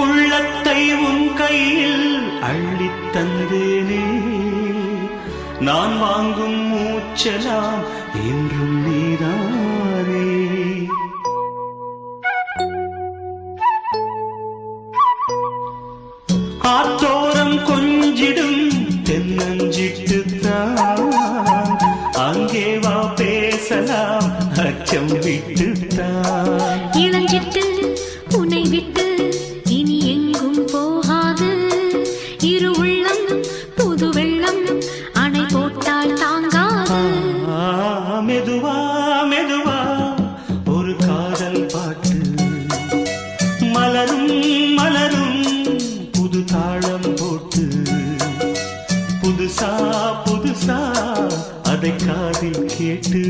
உள்ளத்தை உன் கையில் அள்ளித் தந்தேனே, நான் வாங்கும் மூச்சலாம் என்றும் நீதானே. ஆத்தோரம் கொஞ்சிடும் தென்னஞ்சிட்டுத்தான், அங்கே வா பேசலாம் அச்சம் விட்டுத்தான். இளஞ்சிட்டு உன்னை விட்டு இனி எங்கும் போகாது, இரு உள்ளம் புது வெள்ளம் அணை போட்டால் தாங்காது. மெதுவா மெதுவா ஒரு காதல் பாட்டு, மலரும் மலரும் புது தாளம் போட்டு, புதுசா புதுசா அதை காதில் கேட்டு